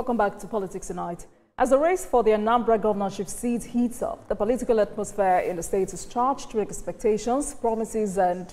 Welcome back to Politics Tonight. As the race for the Anambra governorship seat heats up, the political atmosphere in the state is charged with expectations, promises, and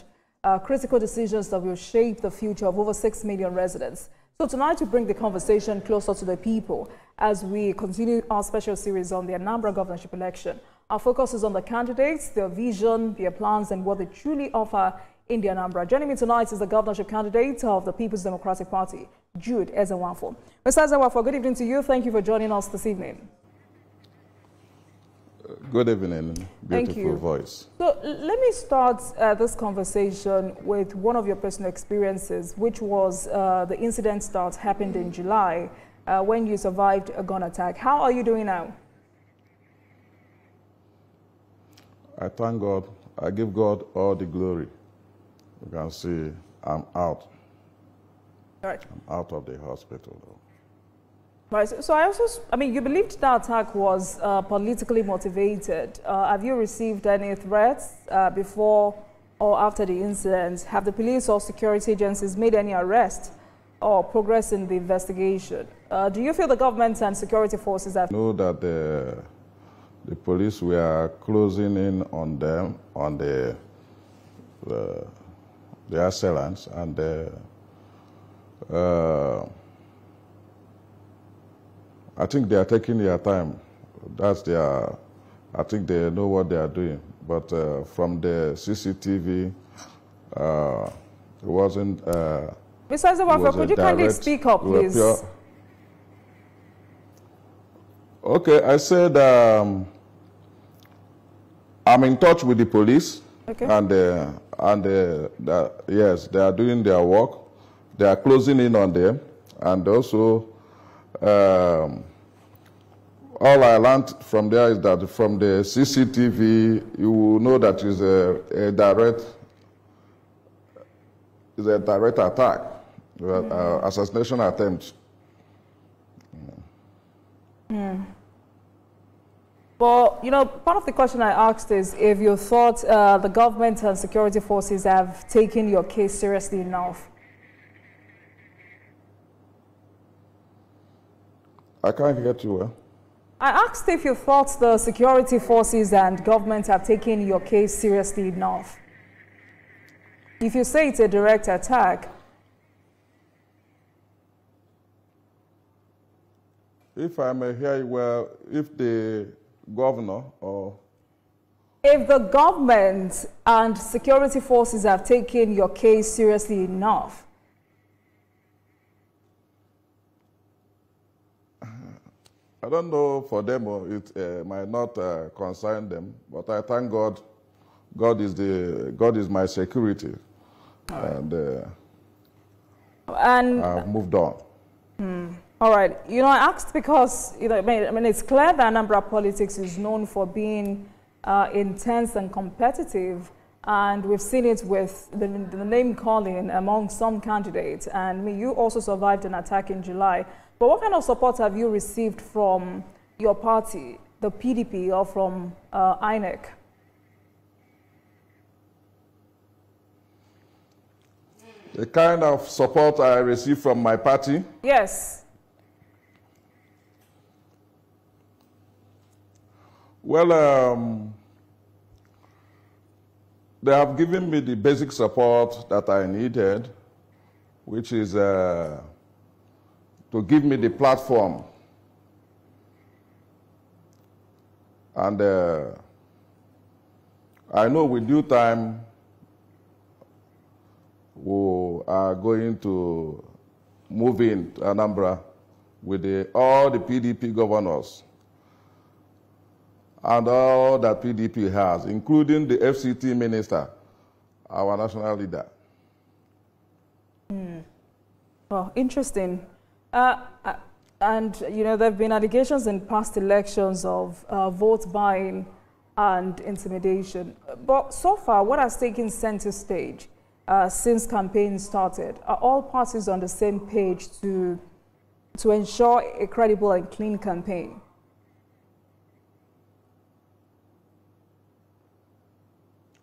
critical decisions that will shape the future of over 6 million residents. So tonight we bring the conversation closer to the people as we continue our special series on the Anambra governorship election. Our focus is on the candidates, their vision, their plans, and what they truly offer in the Anambra. Joining me tonight is the governorship candidate of the People's Democratic Party, Jude Ezenwafor. Mr. Ezenwafor, good evening to you. Thank you for joining us this evening. Good evening. Thank Beautiful you. voice. So let me start this conversation with one of your personal experiences, which was the incident that happened in July when you survived a gun attack. How are you doing now? I thank God. I give God all the glory. You can see I'm out. All right. I'm out of the hospital, though. Right. So I mean, you believed that attack was politically motivated. Have you received any threats before or after the incident? Have the police or security agencies made any arrests or progress in the investigation? Do you feel the government and security forces have... I know that the police were closing in on them, on the assailants, and I think they are taking their time. I think they know what they are doing. But from the CCTV, it wasn't... Mr. Ezenwafor, could you kindly speak up, please? Okay, I said I'm in touch with the police. Okay. And yes, they are doing their work. They are closing in on them. And also, all I learned from there is that from the CCTV, you will know that it's a direct attack, assassination attempt. Well, you know, part of the question I asked is if you thought the government and security forces have taken your case seriously enough. I can't get you well. I asked if you thought the security forces and government have taken your case seriously enough. If you say it's a direct attack. If I may hear you well, if the governor or... If the government and security forces have taken your case seriously enough. I don't know for them, or it might not concern them, but I thank God. God is my security, right. and I've moved on. All right. You know, I asked because I mean, it's clear that Anambra politics is known for being intense and competitive, and we've seen it with the name calling among some candidates. And I mean, you also survived an attack in July. But what kind of support have you received from your party, the PDP, or from INEC? The kind of support I received from my party? Yes. Well, they have given me the basic support that I needed, which is to give me the platform. And I know with due time, we are going to move in to Anambra with all the PDP governors and all that PDP has, including the FCT minister, our national leader. Well, interesting. And, you know, there have been allegations in past elections of vote buying and intimidation. But so far, what has taken center stage since campaign started? Are all parties on the same page to ensure a credible and clean campaign?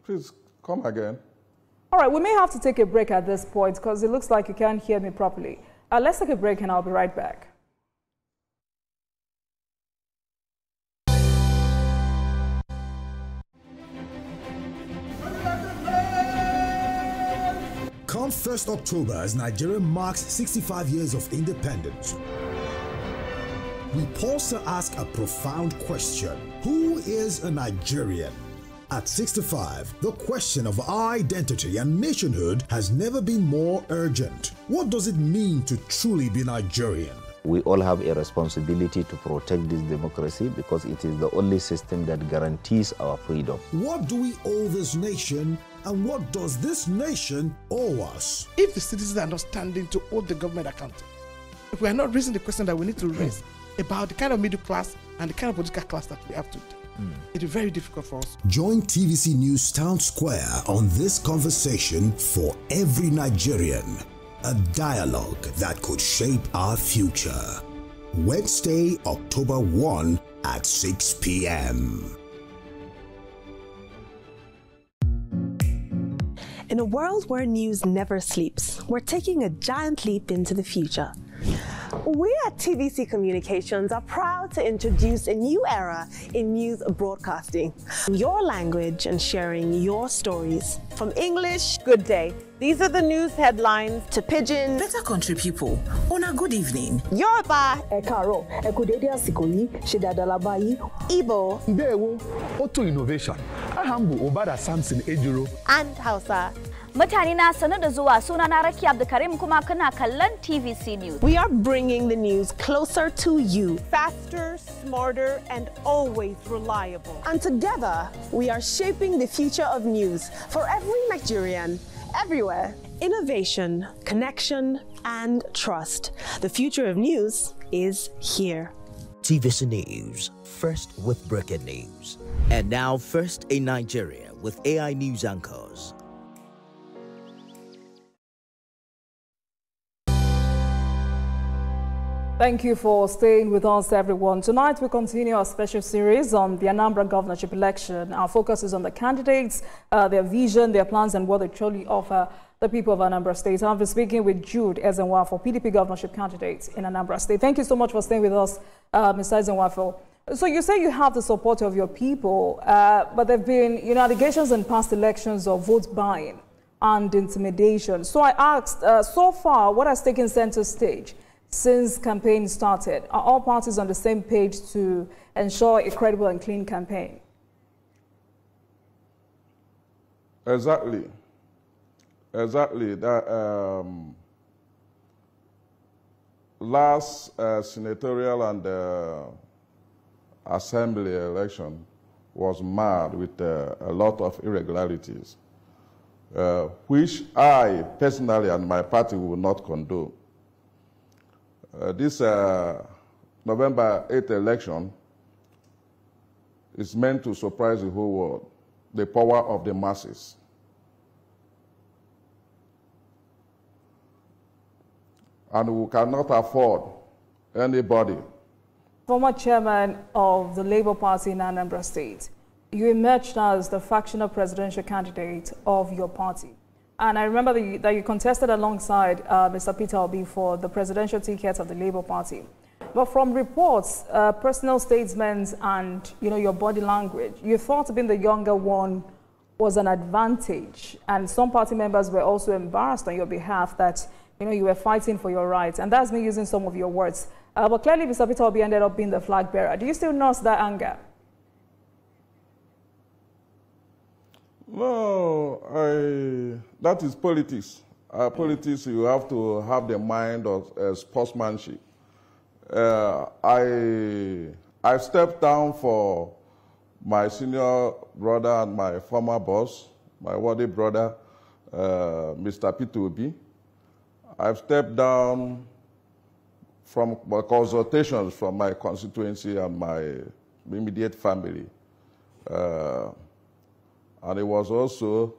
Please come again. All right, we may have to take a break at this point because it looks like you can't hear me properly. Let's take a break and I'll be right back. On 1st October, as Nigeria marks 65 years of independence, we pause to ask a profound question. Who is a Nigerian? At 65, the question of our identity and nationhood has never been more urgent. What does it mean to truly be Nigerian? We all have a responsibility to protect this democracy because it is the only system that guarantees our freedom. What do we owe this nation, and what does this nation owe us? If the citizens are not standing to hold the government accountable, if we are not raising the question that we need to raise about the kind of middle class and the kind of political class that we have today, it is very difficult for us. Join TVC News Town Square on this conversation for every Nigerian. A dialogue that could shape our future. Wednesday, October 1 at 6 p.m. In a world where news never sleeps, we're taking a giant leap into the future. We at TVC Communications are proud to introduce a new era in news broadcasting. Your language and sharing your stories. From English, good day. These are the news headlines, to Pidgin, better country people, on a good evening. Yoruba, Ekaro, Ekodede Asikoyi, Shedadalabayi, Igbo, Ndewo, Auto Innovation, Ahambu Obada Samson Ejiro, and Hausa. Mutane na sanar da zuwa, sunana Rakia Abdulkarim kuma kana kallon TVC News. We are bringing the news closer to you. Faster, smarter, and always reliable. And together, we are shaping the future of news for every Nigerian, everywhere. Innovation, connection, and trust. The future of news is here. TVC News, first with breaking news. And now first in Nigeria with AI news anchors. Thank you for staying with us, everyone. Tonight, we continue our special series on the Anambra governorship election. Our focus is on the candidates, their vision, their plans, and what they truly offer the people of Anambra State. I've been speaking with Jude Ezenwafor, PDP governorship candidate in Anambra State. Thank you so much for staying with us, Mr. Ezenwafor. So you say you have the support of your people, but there have been allegations in past elections of vote buying and intimidation. So I asked, so far, what has taken center stage since campaign started? Are all parties on the same page to ensure a credible and clean campaign? Exactly. That last senatorial and assembly election was marred with a lot of irregularities, which I personally and my party will not condone. This November 8th election is meant to surprise the whole world, the power of the masses. And we cannot afford anybody. Former chairman of the Labour Party in Anambra State, you emerged as the factional presidential candidate of your party. And I remember that you contested alongside Mr. Peter Obi for the presidential ticket of the Labour Party. But from reports, personal statements, and your body language, you thought being the younger one was an advantage. And some party members were also embarrassed on your behalf that you were fighting for your rights. And that's me using some of your words. But clearly, Mr. Peter Obi ended up being the flag bearer. Do you still nurse that anger? No, that is politics. Politics, you have to have the mind of sportsmanship. I stepped down for my senior brother and my former boss, my worthy brother, Mr. Peter Obi. I've stepped down from consultations from my constituency and my immediate family. And it was also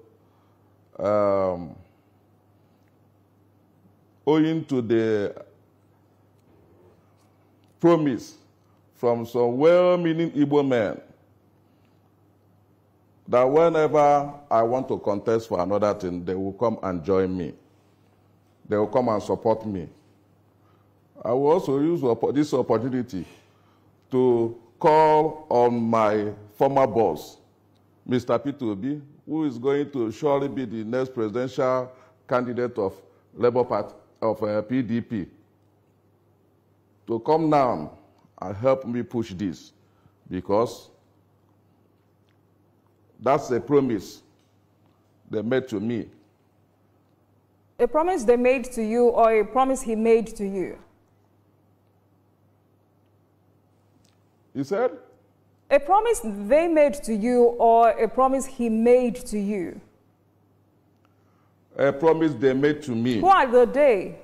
owing to the promise from some well-meaning Igbo men that whenever I want to contest for another thing, they will come and join me. They will come and support me. I will also use this opportunity to call on my former boss, Mr. Peter Obi, who is going to surely be the next presidential candidate of Labour Party, of PDP, to come now and help me push this, because that's a promise they made to me. A promise they made to you, or a promise he made to you? You said? A promise they made to you, or a promise he made to you? A promise they made to me. Who are the they?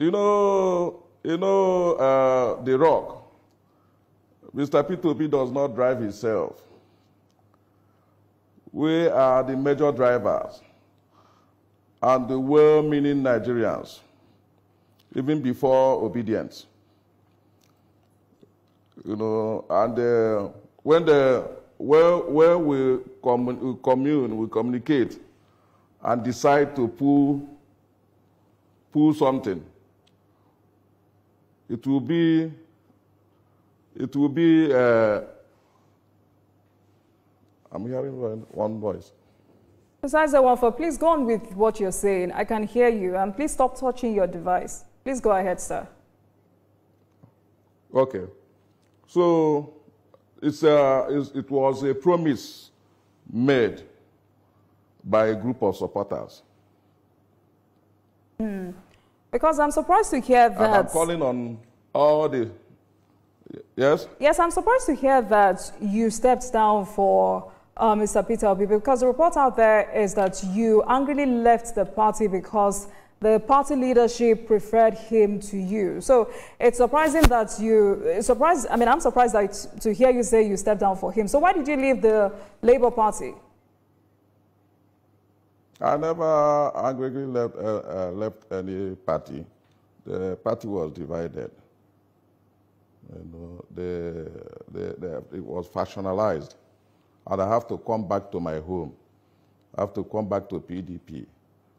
You know, The Rock. Mr. P2P does not drive himself. We are the major drivers and the well-meaning Nigerians, even before obedience. You know, and when we commune, we communicate and decide to pull something, it will be I'm hearing one voice. Mr. Ezenwafor, please go on with what you're saying. I can hear you, and please stop touching your device. Please go ahead, sir. Okay. So it was a promise made by a group of supporters. Because I'm surprised to hear that. And I'm calling on all the... Yes? Yes, I'm surprised to hear that you stepped down for Mr. Peter Obi, because the report out there is that you angrily left the party because the party leadership preferred him to you. So it's surprising that I'm surprised that to hear you say you stepped down for him. So why did you leave the Labour Party? I never angrily left any party. The party was divided. You know, it was factionalized. And I have to come back to my home. I have to come back to PDP,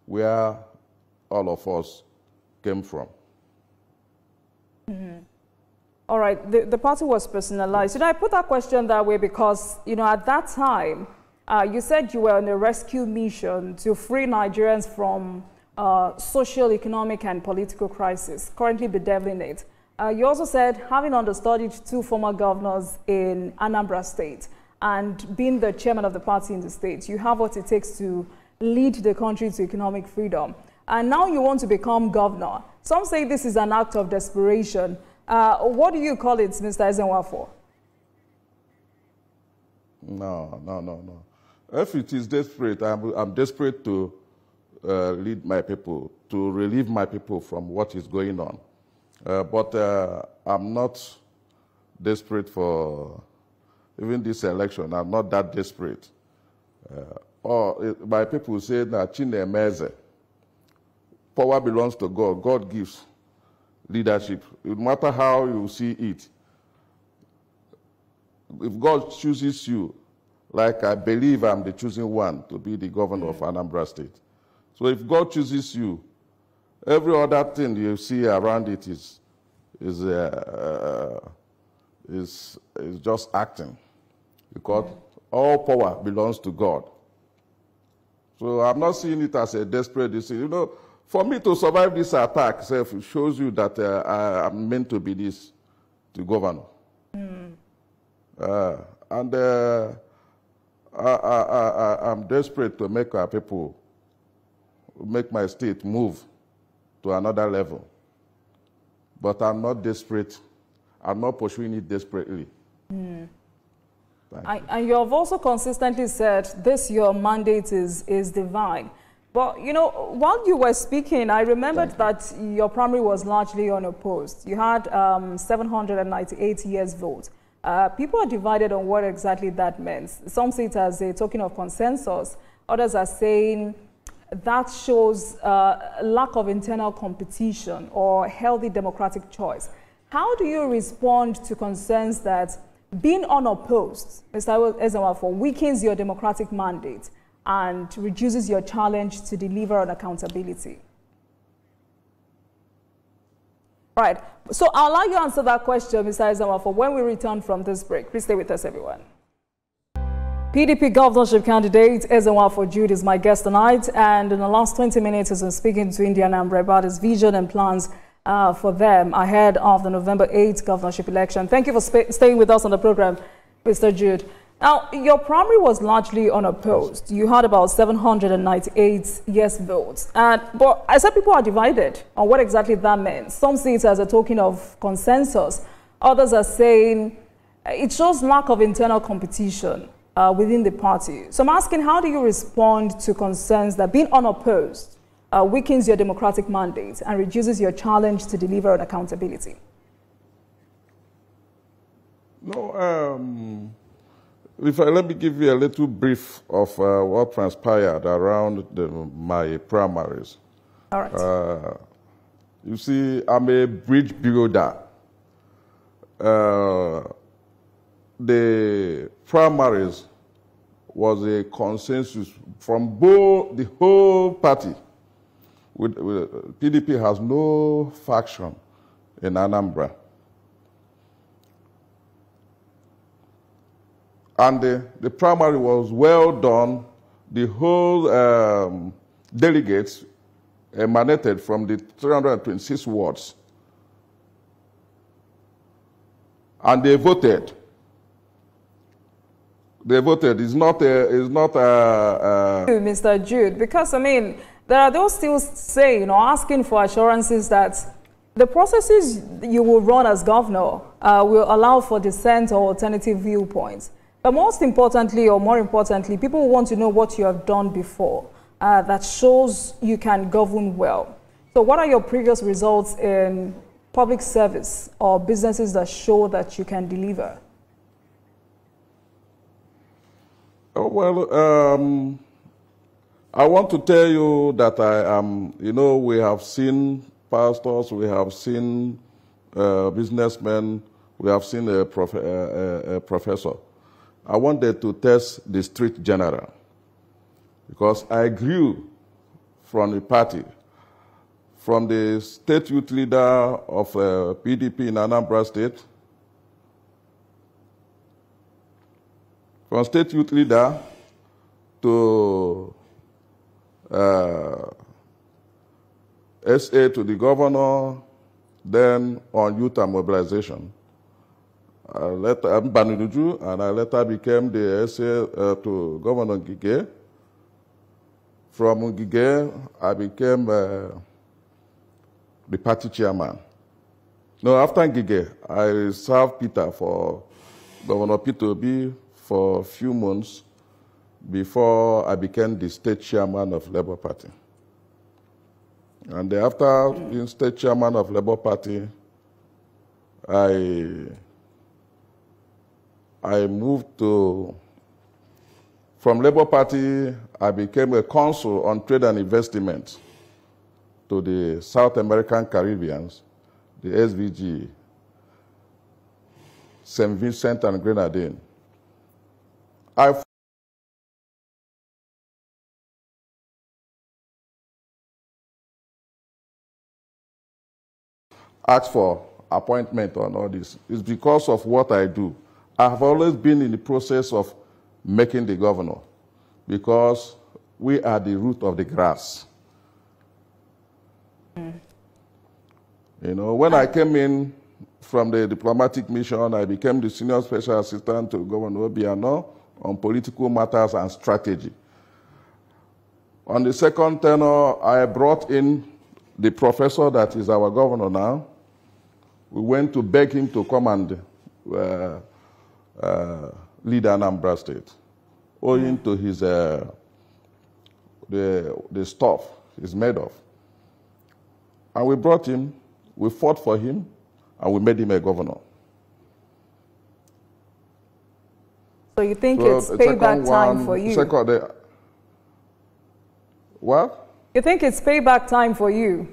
where all of us came from. All right, the party was personalized. You know, I put that question that way because, you know, at that time, you said you were on a rescue mission to free Nigerians from social, economic, and political crisis, currently bedeviling it. You also said, having understudied 2 former governors in Anambra State and being the chairman of the party in the state, you have what it takes to lead the country to economic freedom. And now you want to become governor. Some say this is an act of desperation. What do you call it, Mr. Ezenwafor? No. If it is desperate, I'm desperate to lead my people, to relieve my people from what is going on. But I'm not desperate for even this election. I'm not that desperate. My people say that Chinemeze, power belongs to God. God gives leadership. No matter how you see it, if God chooses you, like I believe I'm the chosen one to be the governor of Anambra State. So if God chooses you, every other thing you see around it is just acting, because all power belongs to God. So I'm not seeing it as a desperate decision. You know, for me to survive this attack, it shows you that I'm meant to be the governor. I'm desperate to make our people, make my state move to another level. But I'm not desperate. I'm not pursuing it desperately. And you have also consistently said this, your mandate is divine. But, you know, while you were speaking, I remembered that your primary was largely unopposed. You had 798 yes votes. People are divided on what exactly that means. Some see it as a token of consensus. Others are saying that shows lack of internal competition or healthy democratic choice. How do you respond to concerns that being unopposed, Mr. Ezenwafor, weakens your democratic mandate and reduces your challenge to deliver on accountability? Right. So I'll allow you to answer that question, Mr. Ezenwafor, when we return from this break. Please stay with us, everyone. PDP governorship candidate Ezenwafor Jude is my guest tonight, and in the last 20 minutes he's been speaking to India and Anambra about his vision and plans for them ahead of the November 8th governorship election. Thank you for staying with us on the program, Mr. Jude. Now, your primary was largely unopposed. You had about 798 yes votes. But I said people are divided on what exactly that means. Some see it as a token of consensus. Others are saying it shows lack of internal competition within the party. So I'm asking, how do you respond to concerns that being unopposed weakens your democratic mandate and reduces your challenge to deliver on accountability? No, let me give you a little brief of what transpired around my primaries. All right. You see, I'm a bridge builder. The primaries was a consensus from both the whole party. PDP has no faction in Anambra. And the primary was well done. The whole delegates emanated from the 326 wards. And they voted. They voted. It's not Mr. Jude, because, I mean, there are those still saying or asking for assurances that the processes you will run as governor will allow for dissent or alternative viewpoints. But most importantly, or more importantly, people want to know what you have done before that shows you can govern well. So what are your previous results in public service or businesses that show that you can deliver? Oh, well, I want to tell you that I am, we have seen pastors, we have seen businessmen, we have seen a professor. I wanted to test the street general because I grew from the party, from the state youth leader of PDP in Anambra State, from state youth leader to SA to the governor, then on youth and mobilization. I'm Banuduju, and I later became the SA to Governor Ngige. From Ngige, I became the party chairman. No, after Ngige, I served Peter for Governor Peter Obi for a few months before I became the state chairman of Labour Party. And after being state chairman of Labour Party, I moved from Labour Party, I became a consul on trade and investment to the South American Caribbeans, the SVG, St. Vincent and Grenadine. I asked for appointment on all this. It's because of what I do. I have always been in the process of making the governor because we are the root of the grass. When I came in from the diplomatic mission, I became the senior special assistant to Governor Obiano on political matters and strategy. On the second tenure, I brought in the professor that is our governor now. We went to beg him to come and lead Anambra State, owing to his the stuff he's made of. And we brought him, we fought for him, and we made him a governor. So you think it's payback time for you? What? You think it's payback time for you?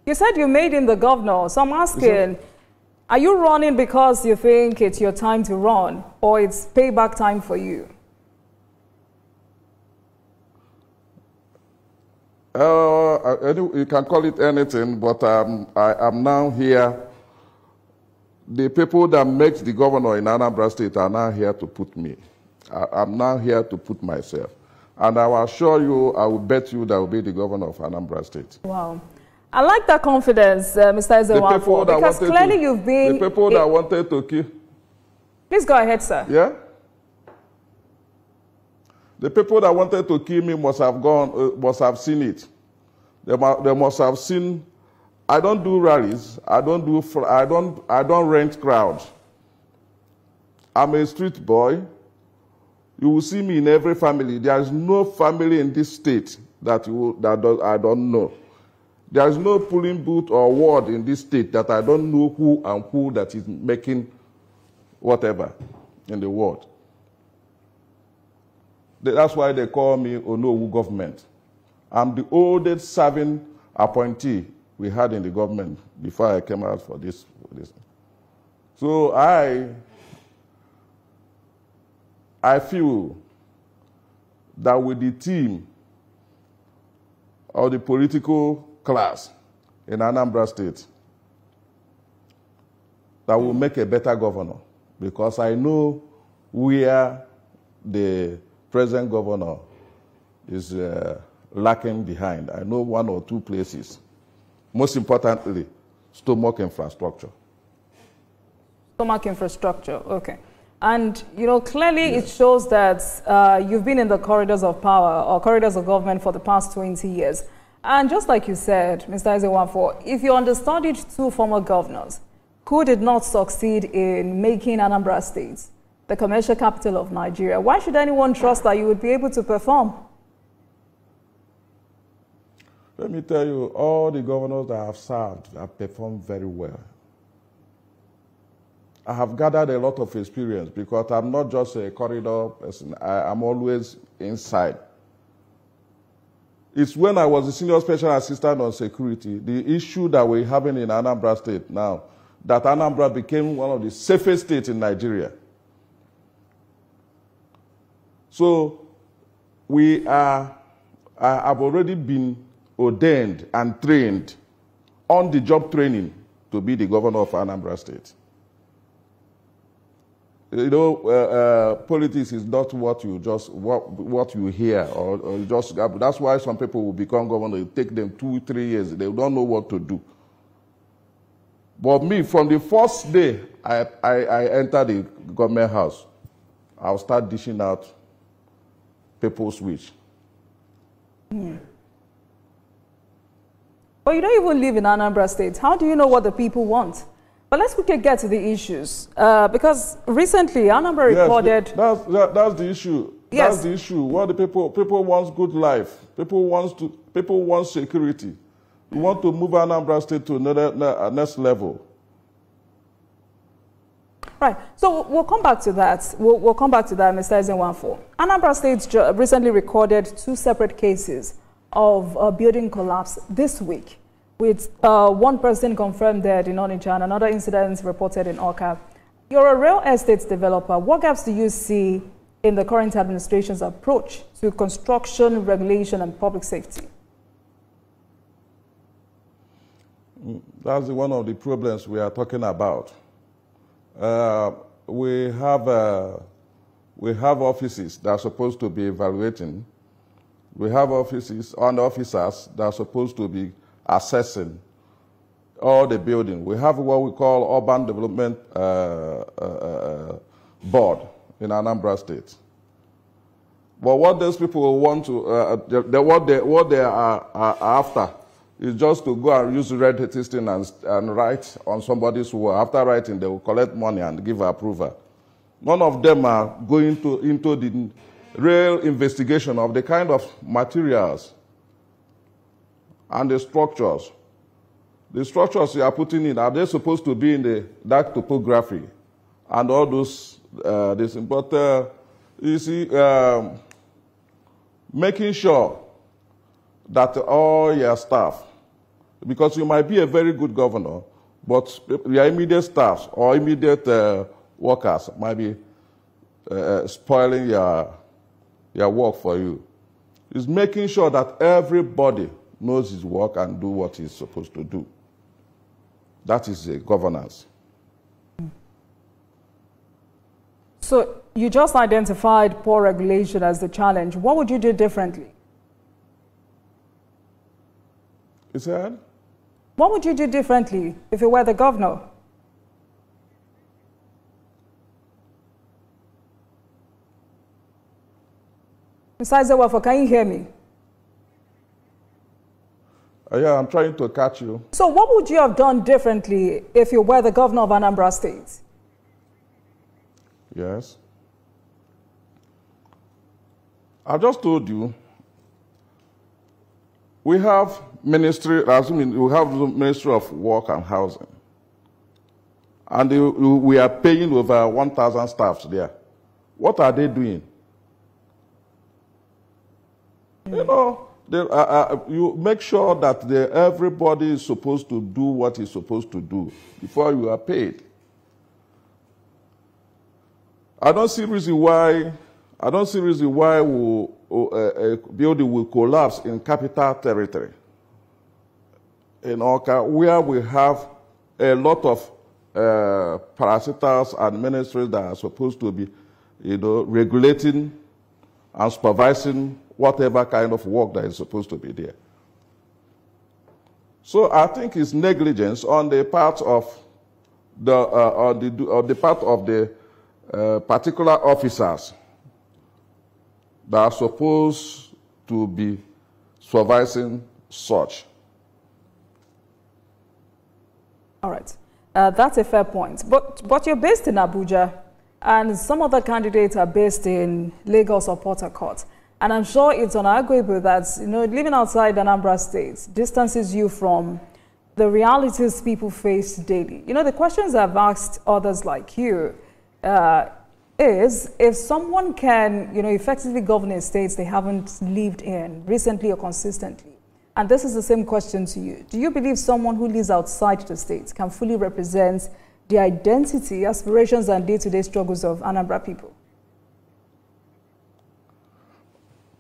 You said you made him the governor, so I'm asking, are you running because you think it's your time to run, or it's payback time for you? You can call it anything, but I am now here the people that make the governor in Anambra State are now here to put me. I'm now here to put myself. And I will assure you, I will bet you that I will be the governor of Anambra State. Wow. I like that confidence, Mr. Ezenwafor, because clearly you've been... The people that wanted to kill... Please go ahead, sir. Yeah? The people that wanted to kill me must have seen it. They must have seen... I don't do rallies. I don't rent crowds. I'm a street boy. You will see me in every family. There is no family in this state that I don't know. There is no polling booth or ward in this state that I don't know who and who that is making whatever in the world. That's why they call me Onowu government. I'm the oldest serving appointee we had in the government before I came out for this. So I feel that with the team of the political class in Anambra State, that will make a better governor, because I know where the present governor is lacking behind. I know one or two places. Most importantly, stomach infrastructure. Stomach infrastructure, okay. And, you know, clearly it shows that you've been in the corridors of power or corridors of government for the past 20 years. And just like you said, Mr. Ezenwafor, if you understudied two former governors who did not succeed in making Anambra State the commercial capital of Nigeria, why should anyone trust that you would be able to perform? Let me tell you, all the governors that I have served have performed very well. I have gathered a lot of experience because I'm not just a corridor person. I'm always inside. It's when I was the Senior Special Assistant on Security, the issue that we're having in Anambra State now, that Anambra became one of the safest states in Nigeria. So I have already been ordained and trained on the job training to be the governor of Anambra State. You know, politics is not what you just what you hear or just. That's why some people will become governor. It take them 2-3 years. They don't know what to do. But me, from the first day I entered the government house, I'll start dishing out people's wish. Yeah. But you don't even live in Anambra State. How do you know what the people want? But let's quickly get to the issues. Because recently, Anambra recorded... Yes, that's the issue. Yes. That's the issue. What the people want good life. People want security. We want to move Anambra State to another next level. Right. So we'll come back to that. We'll come back to that, Mr. Ezenwafor. Anambra State recently recorded 2 separate cases of building collapse this week, with one person confirmed dead in Onitsha and another incident reported in Awka. You're a real estate developer. What gaps do you see in the current administration's approach to construction, regulation, and public safety? That's one of the problems we are talking about. We have offices that are supposed to be evaluating. We have offices and officers that are supposed to be assessing all the building. We have what we call Urban Development Board in Anambra State. But what those people want to, what they are after is just to go and use red listing and write on somebody's wall. After writing, they will collect money and give approval. None of them are going into the real investigation of the kind of materials and the structures. The structures you are putting in, are they supposed to be in the dark topography and all those this? But you see, making sure that all your staff, because you might be a very good governor, but your immediate staff or immediate workers might be spoiling your work for you. It's making sure that everybody knows his work and do what he's supposed to do. That is a governance. So you just identified poor regulation as the challenge. What would you do differently? You said? What would you do differently if you were the governor? Mr. Ezenwafor, can you hear me? Yeah, I'm trying to catch you. So what would you have done differently if you were the governor of Anambra State? Yes. I just told you, we have Ministry of Work and Housing. And we are paying over 1,000 staffs there. What are they doing? You know, you make sure that everybody is supposed to do what he's supposed to do before you are paid. I don't see reason why a building will collapse in capital territory in Oka, where we have a lot of parasitals and ministries that are supposed to be, regulating and supervising whatever kind of work that is supposed to be there. So I think it's negligence on the part of the particular officers that are supposed to be supervising such. All right. That's a fair point. But you're based in Abuja, and some other candidates are based in Lagos or Port Harcourt. And I'm sure it's unarguable that, living outside Anambra State distances you from the realities people face daily. The questions I've asked others like you is, if someone can, effectively govern a state they haven't lived in recently or consistently, and this is the same question to you, do you believe someone who lives outside the state can fully represent the identity, aspirations, and day-to-day struggles of Anambra people?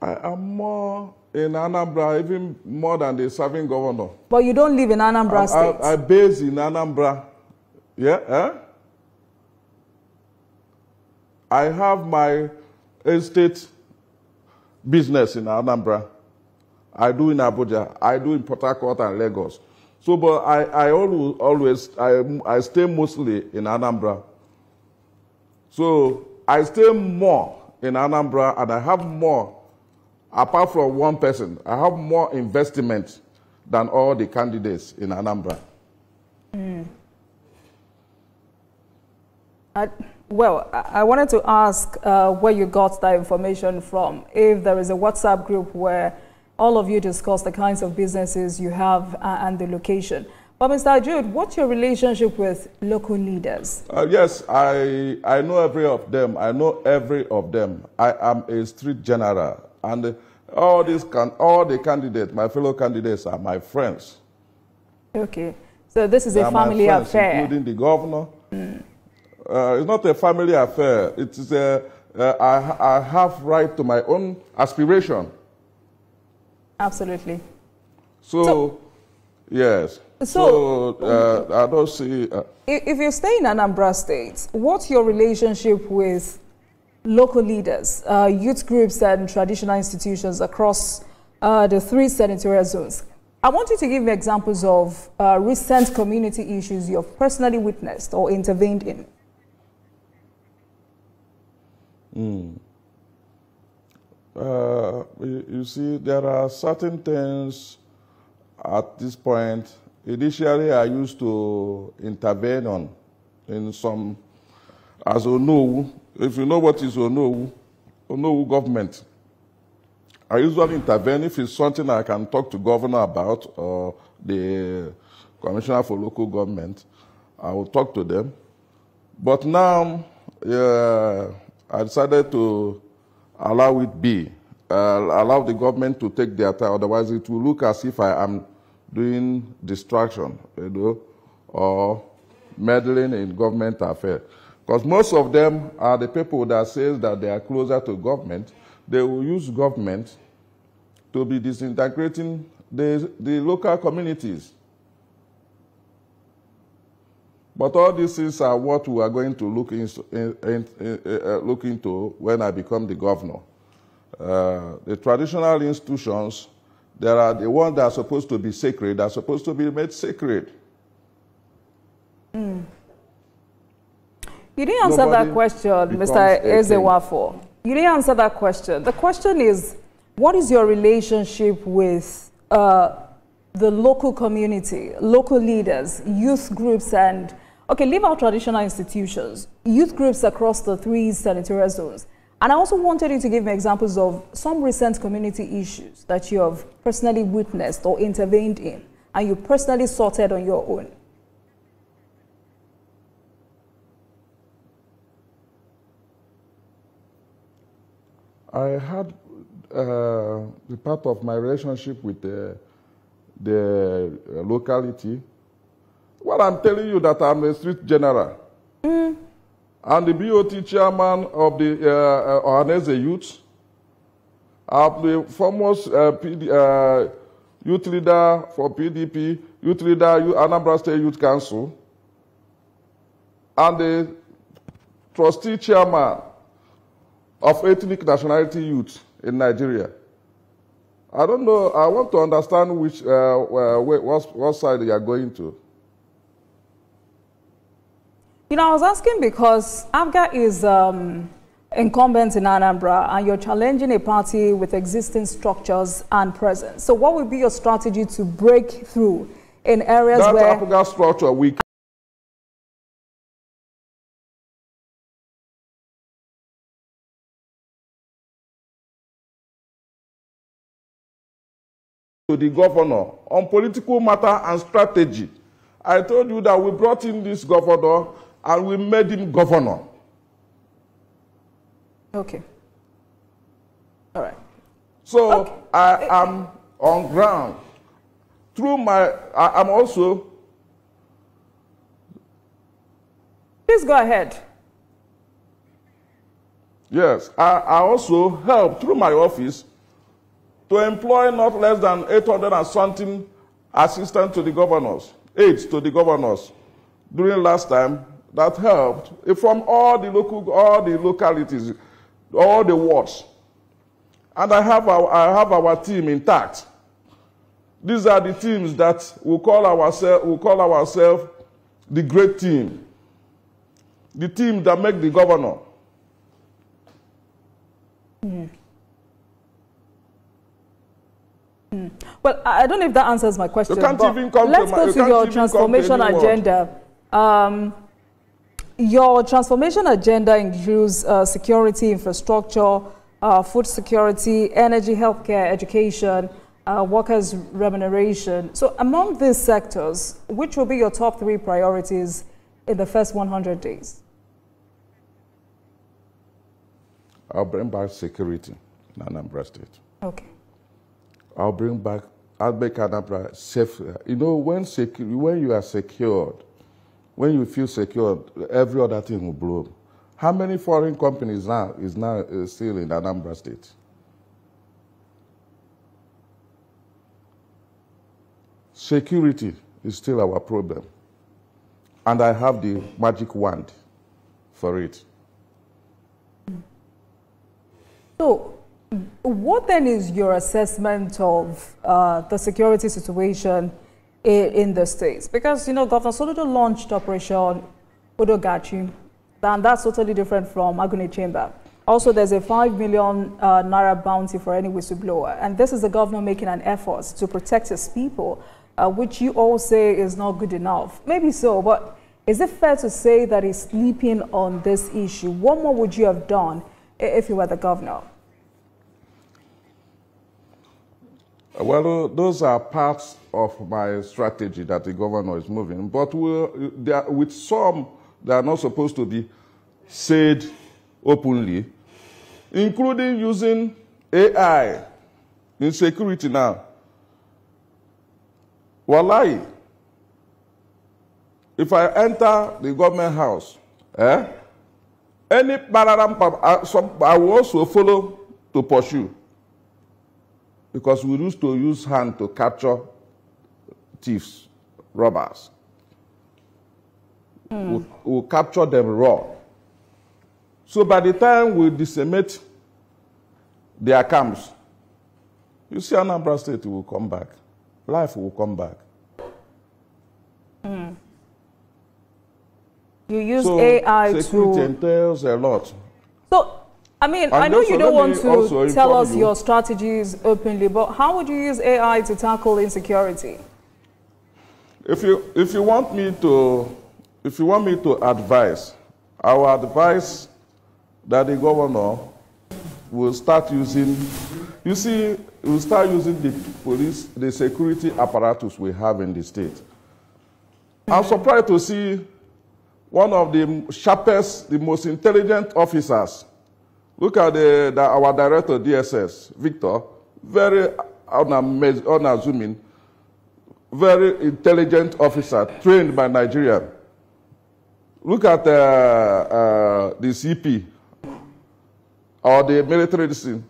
I am more in Anambra, even more than the serving governor. But you don't live in Anambra State. I base in Anambra. Yeah? I have my estate business in Anambra. I do in Abuja. I do in Port Harcourt and Lagos. So, but I stay mostly in Anambra. So I stay more in Anambra, and I have more. Apart from one person, I have more investment than all the candidates in Anambra. Well, I wanted to ask where you got that information from. If there is a WhatsApp group where all of you discuss the kinds of businesses you have and the location. But Mr. Jude, what's your relationship with local leaders? Yes, I know every of them. I know every of them. I am a street general. And all the candidates, my fellow candidates, are my friends. Okay. So this is a family affair. Including the governor. It's not a family affair. It is I have right to my own aspiration. Absolutely. So yes. So I don't see... if you stay in Anambra State, what's your relationship with local leaders, youth groups, and traditional institutions across the 3 senatorial zones? I want you to give me examples of recent community issues you have personally witnessed or intervened in. You see, there are certain things at this point. Initially, I used to intervene in some, as Onowu. If you know what is Onowu government, I usually intervene if it's something I can talk to governor about or the commissioner for local government. I will talk to them. But now, I decided to allow it be, allow the government to take their time. Otherwise, it will look as if I am doing distraction, or meddling in government affairs. Because most of them are the people that say that they are closer to government. They will use government to be disintegrating the local communities. But all these things are what we are going to look into when I become the governor. The traditional institutions, there are the ones that are supposed to be sacred, are supposed to be made sacred. You didn't answer that question, Mr. Ezenwafor. You didn't answer that question. The question is, what is your relationship with the local community, local leaders, youth groups, and, okay, leave out traditional institutions, youth groups across the 3 senatorial zones? And I also wanted you to give me examples of some recent community issues that you have personally witnessed or intervened in, and you personally sorted on your own. I had the part of my relationship with the locality. Well, I'm telling you that I'm a street general. I'm the BOT chairman of the Anambra Youth. I'm the foremost youth leader for PDP, youth leader, Anambra State Youth Council, and the trustee chairman of ethnic nationality youth in Nigeria. I don't know, I want to understand which, what side you are going to. You know, I was asking because ABGA is incumbent in Anambra, and you're challenging a party with existing structures and presence. So what would be your strategy to break through in areas where... That ABGA structure, we to the governor on political matter and strategy. I told you that we brought in this governor and we made him governor. Okay. All right. So okay. I am on ground. Through my, I'm also... Please go ahead. Yes, I also help through my office to employ not less than 800 and something assistants to the governors, aides to the governors during last time. That helped from all the localities, all the wards. And I have our team intact. These are the teams that we call ourselves the great team. The team that make the governor. Well, I don't know if that answers my question. You can't even come let's go to your transformation agenda. Your transformation agenda includes security, infrastructure, food security, energy, healthcare, education, workers' remuneration. So among these sectors, which will be your top 3 priorities in the first 100 days? I'll bring back security in Anambra State. Okay. I'll make Anambra safe. You know, when you are secured, when you feel secured, every other thing will blow. How many foreign companies now is still in Anambra State? Security is still our problem. And I have the magic wand for it. So, what then is your assessment of the security situation in the states? Because, you know, Governor Soludo launched Operation Odogachi, and that's totally different from Agune Chamber. Also, there's a 5 million Naira bounty for any whistleblower. And this is the governor making an effort to protect his people, which you all say is not good enough. Maybe so, but is it fair to say that he's sleeping on this issue? What more would you have done if you were the governor? Well, those are parts of my strategy that the governor is moving. But with some, they are not supposed to be said openly, including using AI in security now. Wallahi, if I enter the government house, any pararam, I will also follow to pursue. Because we used to use hand to capture thieves, robbers. We'll capture them raw. So by the time we decimate their camps, you see Anambra State will come back. Life will come back. You use AI to... Security entails a lot. So, I mean, I know you don't want to tell us your strategies openly, but how would you use AI to tackle insecurity? If you want me to advise, I will advise that the governor will start using, you see, we'll start using the police, the security apparatus we have in the state. I'm surprised to see one of the sharpest, the most intelligent officers. Look at our director DSS, Victor, very unassuming, very intelligent officer, trained by Nigeria. Look at the CP or the military scene.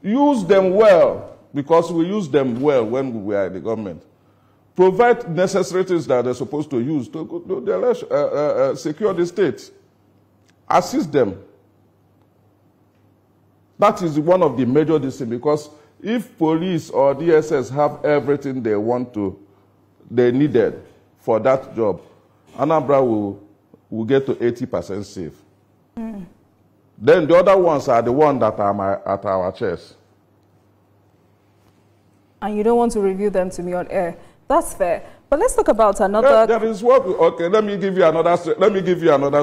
Use them well, because we use them well when we were in the government. Provide necessary things that they're supposed to use to secure the state. Assist them. That is one of the major decisions, because if police or DSS have everything they needed for that job, Anambra will get to 80% safe. Then the other ones are the ones that are at our chest. And you don't want to review them to me on air. That's fair. But let's talk about another... There is what... Okay, let me give you another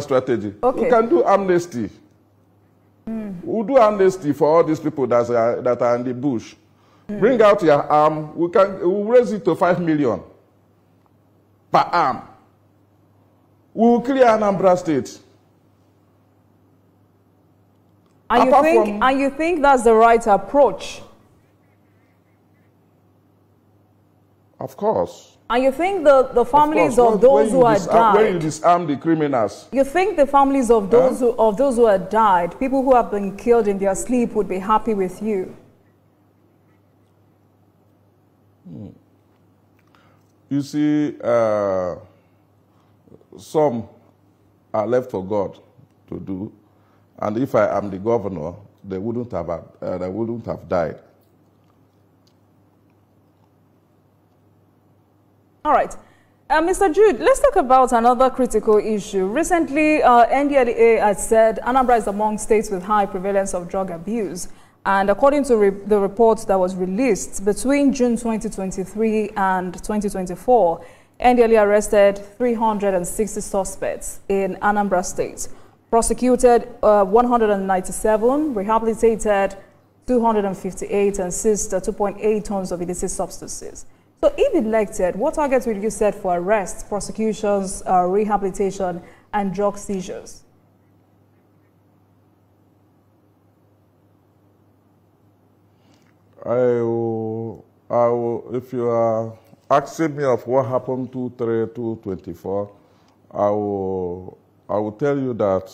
strategy. Okay. We can do amnesty. We'll do amnesty for all these people that are in the bush. Bring out your arm. We'll raise it to 5 million per arm. We will clear Anambra State. And you think that's the right approach? Of course. And you think the families of those who had died... When you disarm the criminals... You think the families of those who had died, people who have been killed in their sleep, would be happy with you? You see, some are left for God to do, and if I am the governor, they wouldn't have died. All right. Mr. Jude, let's talk about another critical issue. Recently, NDLEA has said Anambra is among states with high prevalence of drug abuse. And according to the report that was released, between June 2023 and 2024, NDLEA arrested 360 suspects in Anambra State, prosecuted 197, rehabilitated 258, and seized 2.8 tons of illicit substances. So if elected, what targets will you set for arrests, prosecutions, rehabilitation, and drug seizures? I will, if you are asking me of what happened to 2024, I will tell you that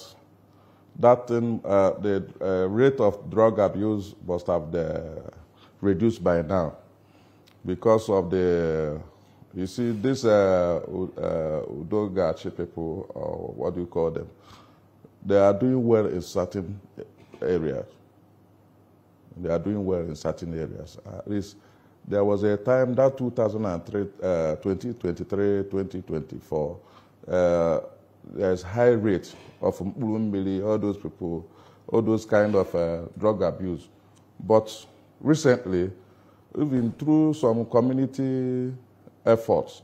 the rate of drug abuse must have reduced by now, because of you see, this Udogachi people, or what do you call them, they are doing well in certain areas. They are doing well in certain areas. At least there was a time that 2023, 2024, there's high rate of Mbili, all those people, all those kind of drug abuse. But recently, even through some community efforts,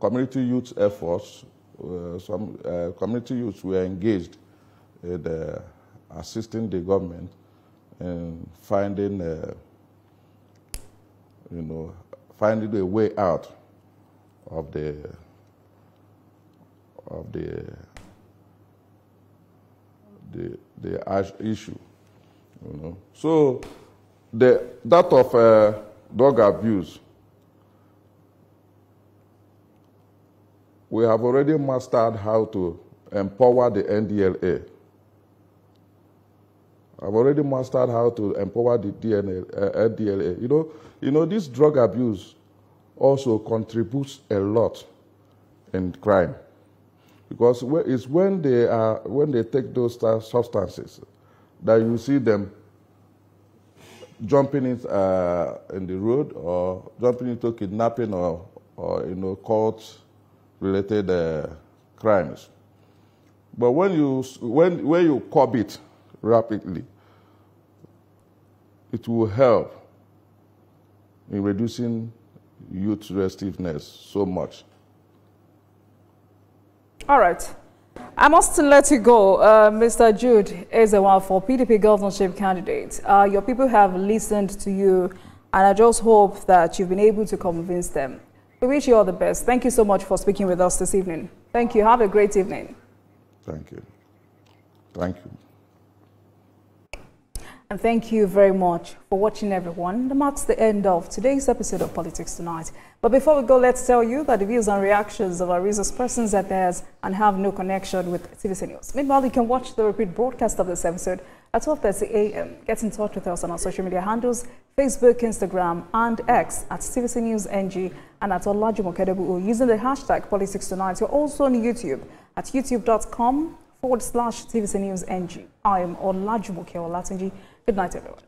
community youth efforts, some community youths were engaged in assisting the government in finding, finding a way out of the issue. So that of drug abuse, we have already mastered how to empower the NDLA. I've already mastered how to empower the NDLA. This drug abuse also contributes a lot in crime. Because it's when they take those substances that you see them jumping in the road or jumping into kidnapping or cult-related crimes. But when you curb it rapidly, it will help in reducing youth restiveness so much. All right. I must let you go, Mr. Jude Ezenwafor, PDP governorship candidate. Your people have listened to you, and I just hope that you've been able to convince them. We wish you all the best. Thank you so much for speaking with us this evening. Thank you. Have a great evening. Thank you. Thank you. And thank you very much for watching, everyone. That marks the end of today's episode of Politics Tonight. But before we go, let's tell you that the views and reactions of our resource persons are theirs and have no connection with TVC News. Meanwhile, you can watch the repeat broadcast of this episode at 12:30 a.m. Get in touch with us on our social media handles, Facebook, Instagram, and X at TVC News NG and at Olajumokedebu using the hashtag Politics Tonight. You're also on YouTube at youtube.com/TVC News NG. I am Olajumoke Olatunji. Good night, everyone.